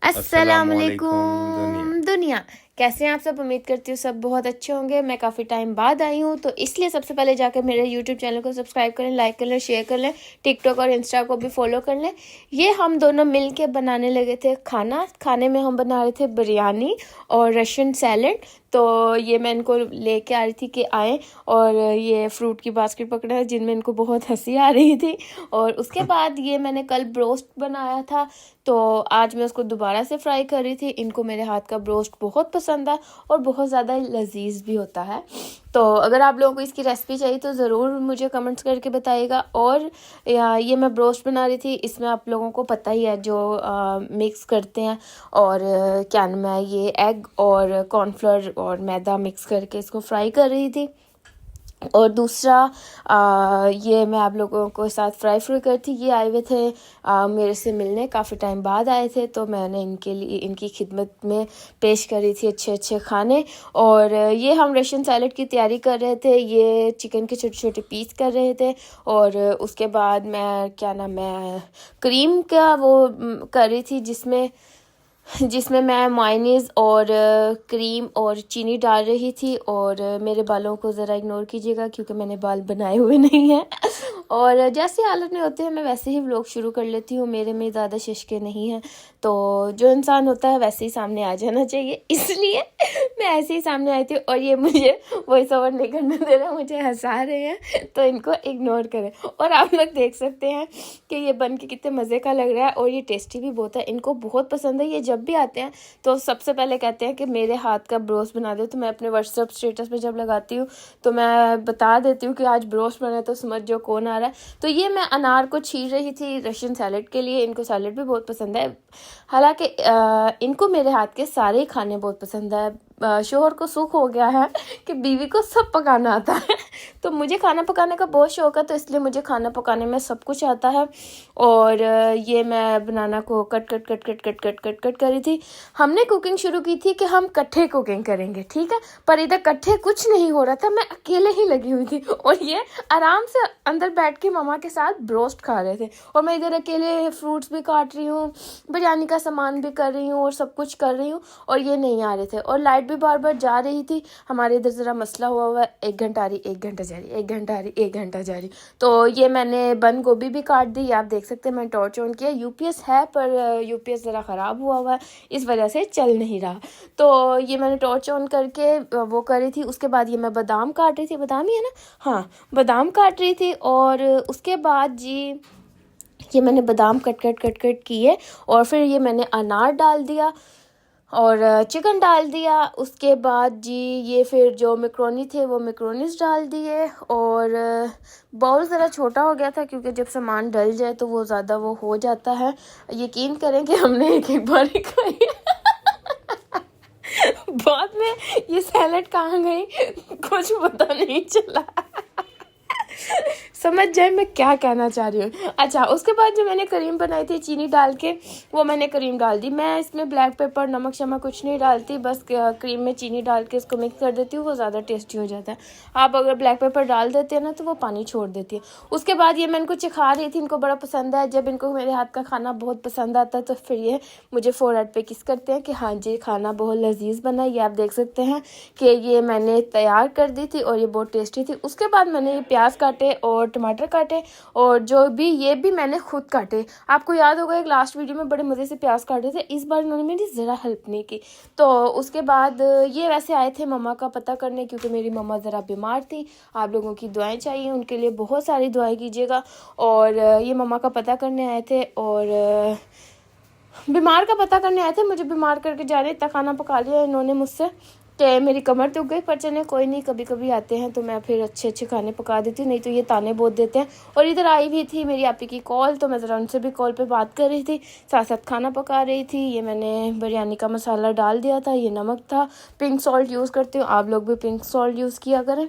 अस्सलामुअलैकुम दुनिया, कैसे हैं आप सब। उम्मीद करती हूँ सब बहुत अच्छे होंगे। मैं काफ़ी टाइम बाद आई हूँ तो इसलिए सबसे पहले जाकर मेरे यूट्यूब चैनल को सब्सक्राइब कर लें, लाइक कर लें, शेयर कर लें, टिकटॉक और इंस्टा को भी फॉलो कर लें। ये हम दोनों मिल के बनाने लगे थे खाने में हम बना रहे थे बिरयानी और रशियन सैलड। तो ये मैं इनको लेके आ रही थी कि आए, और ये फ्रूट की बास्केट पकड़ा है जिनमें इनको बहुत हंसी आ रही थी। और उसके बाद ये मैंने कल ब्रोस्ट बनाया था तो आज मैं उसको दोबारा से फ्राई कर रही थी। इनको मेरे हाथ का ब्रोस्ट बहुत पसंद है और बहुत ज़्यादा लजीज भी होता है। तो अगर आप लोगों को इसकी रेसिपी चाहिए तो ज़रूर मुझे कमेंट्स करके बताइएगा। और ये मैं ब्रोस्ट बना रही थी, इसमें आप लोगों को पता ही है जो मिक्स करते हैं, और क्या नाम है, ये एग और कॉर्नफ्लोर और मैदा मिक्स करके इसको फ्राई कर रही थी। और दूसरा ये मैं आप लोगों को साथ फ्राई कर थी। ये आए हुए थे मेरे से मिलने, काफ़ी टाइम बाद आए थे तो मैंने इनके लिए इनकी खिदमत में पेश करी थी अच्छे अच्छे खाने। और ये हम रशियन सैलड की तैयारी कर रहे थे। ये चिकन के छोटे छोटे पीस कर रहे थे, और उसके बाद मैं क्रीम का वो कर रही थी जिसमें मैं मायोनीज़ और क्रीम और चीनी डाल रही थी। और मेरे बालों को ज़रा इग्नोर कीजिएगा क्योंकि मैंने बाल बनाए हुए नहीं हैं। और जैसे हालत में होते हैं मैं वैसे ही व्लॉग शुरू कर लेती हूँ। मेरे में ज़्यादा शिश्के नहीं हैं, तो जो इंसान होता है वैसे ही सामने आ जाना चाहिए, इसलिए मैं ऐसे ही सामने आई थी। और ये मुझे वॉइस ओवर नहीं करने दे रहा, मुझे हंसा रहे हैं, तो इनको इग्नोर करें। और आप लोग देख सकते हैं कि ये बन के कितने मज़े का लग रहा है, और ये टेस्टी भी बहुत है। इनको बहुत पसंद है। ये जब भी आते हैं तो सबसे पहले कहते हैं कि मेरे हाथ का ब्रोस्ट बना दो। तो मैं अपने व्हाट्सएप स्टेटस पे जब लगाती हूँ तो मैं बता देती हूँ कि आज ब्रोस्ट बना है, तो समझ जो कौन आ रहा है। तो ये मैं अनार को छील रही थी रशियन सैलड के लिए। इनको सैलड भी बहुत पसंद है, हालांकि इनको मेरे हाथ के सारे ही खाने बहुत पसंद है। शोहर को सुख हो गया है कि बीवी को सब पकाना आता है। तो मुझे खाना पकाने का बहुत शौक है, तो इसलिए मुझे खाना पकाने में सब कुछ आता है। और ये मैं बनाना को कट कर रही थी। हमने कुकिंग शुरू की थी कि हम इकट्ठे कुकिंग करेंगे, ठीक है, पर इधर इकट्ठे कुछ नहीं हो रहा था, मैं अकेले ही लगी हुई थी। और ये आराम से अंदर बैठ के मामा के साथ ब्रोस्ट खा रहे थे, और मैं इधर अकेले फ्रूट्स भी काट रही हूँ, बिरयानी का सामान भी कर रही हूँ और सब कुछ कर रही हूँ, और ये नहीं आ रहे थे। और लाइट भी बार बार जा रही थी। हमारे इधर ज़रा मसला हुआ है, 1 घंटा आ रही, 1 घंटा जा रही, 1 घंटा आ रही, 1 घंटा जा रही। तो ये मैंने बंद गोभी भी काट दी, आप देख सकते हैं। मैं टॉर्च ऑन किया, यूपीएस है पर यूपीएस ज़रा ख़राब हुआ है, इस वजह से चल नहीं रहा। तो ये मैंने टॉर्च ऑन करके वो कर रही थी। उसके बाद ये मैं बादाम काट रही थी, बादाम ही है ना, हाँ, बादाम काट रही थी। और उसके बाद जी ये मैंने बादाम कट किए, और फिर ये मैंने अनार डाल दिया और चिकन डाल दिया। उसके बाद जी ये फिर जो मैक्रोनी थे वो मैक्रोनीस डाल दिए। और बाउल ज़रा छोटा हो गया था क्योंकि जब सामान डल जाए तो वो ज़्यादा वो हो जाता है। यकीन करें कि हमने एक बार ही खाई। बाद में ये सैलड कहाँ गई कुछ पता नहीं चला। समझ जाए मैं क्या कहना चाह रही हूँ। अच्छा, उसके बाद जो मैंने करीम बनाई थी चीनी डाल के, वो मैंने करीम डाल दी। मैं इसमें ब्लैक पेपर, नमक शमक कुछ नहीं डालती, बस क्रीम में चीनी डाल के इसको मिक्स कर देती हूँ, वो ज़्यादा टेस्टी हो जाता है। आप अगर ब्लैक पेपर डाल देते हैं ना तो वो पानी छोड़ देती है। उसके बाद ये मैं इनको चिखा रही थी, इनको बड़ा पसंद है। जब इनको मेरे हाथ का खाना बहुत पसंद आता है तो फिर ये मुझे फोरहेड पे किस करते हैं कि हाँ जी खाना बहुत लजीज बना है। ये आप देख सकते हैं कि ये मैंने तैयार कर दी थी और ये बहुत टेस्टी थी। उसके बाद मैंने ये प्याज काटे और टमाटर काटे, और जो भी ये भी मैंने खुद काटे। आपको याद होगा एक लास्ट वीडियो में बड़े मज़े से प्याज काटे थे, इस बार इन्होंने मेरी ज़रा हेल्प नहीं की। तो उसके बाद ये वैसे आए थे मम्मा का पता करने, क्योंकि मेरी मम्मा ज़रा बीमार थी। आप लोगों की दुआएं चाहिए, उनके लिए बहुत सारी दुआएं कीजिएगा। और ये मम्मा का पता करने आए थे, और बीमार का पता करने आए थे। मुझे बीमार करके जा रहे, इतना खाना पका लिया इन्होंने मुझसे कि मेरी कमर दुख गई। पर चले कोई नहीं, कभी कभी आते हैं तो मैं फिर अच्छे अच्छे खाने पका देती हूँ, नहीं तो ये ताने बहुत देते हैं। और इधर आई हुई थी मेरी आपी की कॉल, तो मैं ज़रा उनसे भी कॉल पे बात कर रही थी, साथ साथ खाना पका रही थी। ये मैंने बिरयानी का मसाला डाल दिया था, ये नमक था, पिंक सॉल्ट यूज़ करती हूँ, आप लोग भी पिंक सॉल्ट यूज़ किया करें।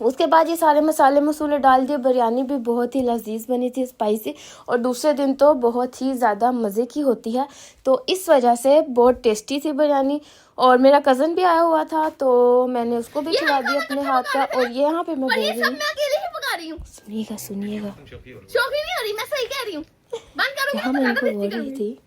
उसके बाद ये सारे मसाले मसूले डाल दिए। बिरयानी भी बहुत ही लजीज बनी थी, स्पाइसी, और दूसरे दिन तो बहुत ही ज़्यादा मज़े की होती है, तो इस वजह से बहुत टेस्टी थी बिरयानी। और मेरा कज़न भी आया हुआ था तो मैंने उसको भी खिला दिया अपने हाथ का। और ये यहाँ पे मैं बोल रही हूँ, सुनिएगा शौकी नहीं हो रही, मैं सही कह रही हूँ। बंद करो, यहाँ मैं इनको बोल रही थी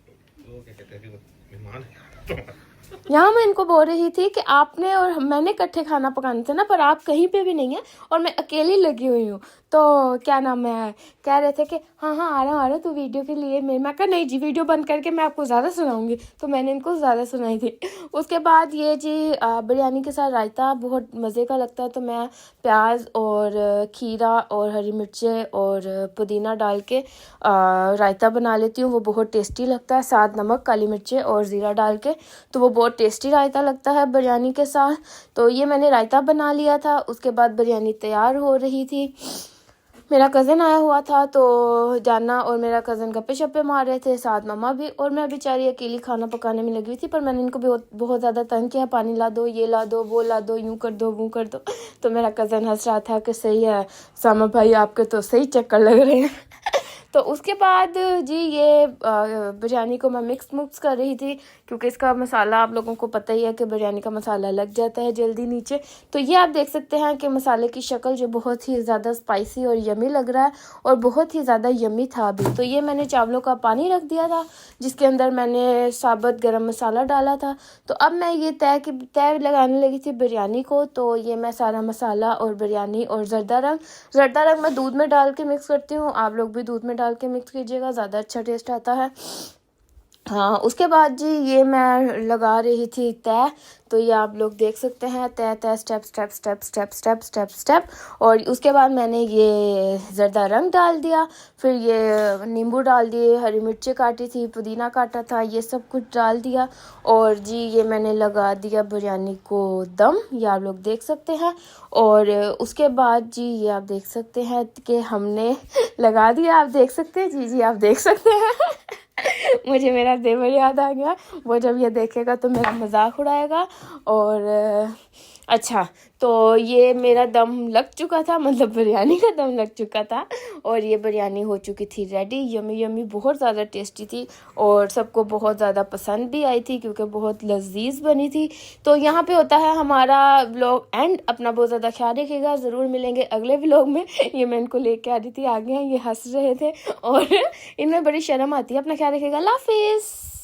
क्या कहते हैं कि मेहमान है। यहाँ मैं इनको बोल रही थी कि आपने और मैंने इकट्ठे खाना पकाना था ना, पर आप कहीं पे भी नहीं है और मैं अकेली लगी हुई हूँ। तो क्या नाम है, कह रहे थे कि हाँ हाँ आ रहा तू वीडियो के लिए। मैं कहा नहीं जी, वीडियो बंद करके मैं आपको ज़्यादा सुनाऊंगी। तो मैंने इनको ज़्यादा सुनाई थी। उसके बाद ये जी बिरयानी के साथ रायता बहुत मज़े का लगता है। तो मैं प्याज और खीरा और हरी मिर्चें और पुदीना डाल के रायता बना लेती हूँ। वो बहुत टेस्टी लगता है, साथ नमक, काली मिर्चें और ज़ीरा डाल के, तो वो बहुत टेस्टी रायता लगता है बिरयानी के साथ। तो ये मैंने रायता बना लिया था। उसके बाद बिरयानी तैयार हो रही थी। मेरा कज़न आया हुआ था, तो जाना और मेरा कज़न गप्पे शप्पे मार रहे थे, साथ मम्मा भी। और मैं बेचारी अकेली खाना पकाने में लगी हुई थी। पर मैंने इनको बहुत बहुत ज़्यादा तंग किया, पानी ला दो, ये ला दो, वो ला दो, यूँ कर दो, वो कर दो। तो मेरा कज़न हंस रहा था कि सही है सामा भाई, आपके तो सही चक्कर लग रहे हैं। तो उसके बाद जी ये बिरयानी को मैं मिक्स कर रही थी, क्योंकि इसका मसाला आप लोगों को पता ही है कि बिरयानी का मसाला लग जाता है जल्दी नीचे। तो ये आप देख सकते हैं कि मसाले की शक्ल जो बहुत ही ज़्यादा स्पाइसी और यमी लग रहा है और बहुत ही ज़्यादा यमी था अभी। तो ये मैंने चावलों का पानी रख दिया था, जिसके अंदर मैंने साबुत गरम मसाला डाला था। तो अब मैं ये तय लगाने लगी थी बिरयानी को। तो ये मैं सारा मसाला और बिरयानी और ज़र्दा रंग मैं दूध में डाल के मिक्स करती हूँ। आप लोग भी दूध में डाल के मिक्स कीजिएगा, ज़्यादा अच्छा टेस्ट आता है। हाँ, उसके बाद जी ये मैं लगा रही थी तय। तो ये आप लोग देख सकते हैं, तय स्टेप। और उसके बाद मैंने ये ज़र्दा रंग डाल दिया, फिर ये नींबू डाल दिए, हरी मिर्ची काटी थी, पुदीना काटा था, ये सब कुछ डाल दिया। और जी ये मैंने लगा दिया बिरयानी को दम, ये आप लोग देख सकते हैं। और उसके बाद जी ये आप देख सकते हैं कि हमने लगा दिया, आप देख सकते हैं जी आप देख सकते हैं। मुझे मेरा देवर याद आ गया, वो जब ये देखेगा तो मेरा मजाक उड़ाएगा। और अच्छा, तो ये मेरा दम लग चुका था, मतलब बिरयानी का दम लग चुका था और ये बिरयानी हो चुकी थी रेडी। यमी बहुत ज़्यादा टेस्टी थी और सबको बहुत ज़्यादा पसंद भी आई थी, क्योंकि बहुत लजीज बनी थी। तो यहाँ पे होता है हमारा व्लॉग एंड। अपना बहुत ज़्यादा ख्याल रखिएगा, ज़रूर मिलेंगे अगले व्लॉग में। ये मैं इनको लेके आ रही थी, आगे हैं ये हंस रहे थे और इनमें बड़ी शर्म आती है। अपना ख्याल रखिएगा, अल्लाह हाफिज़।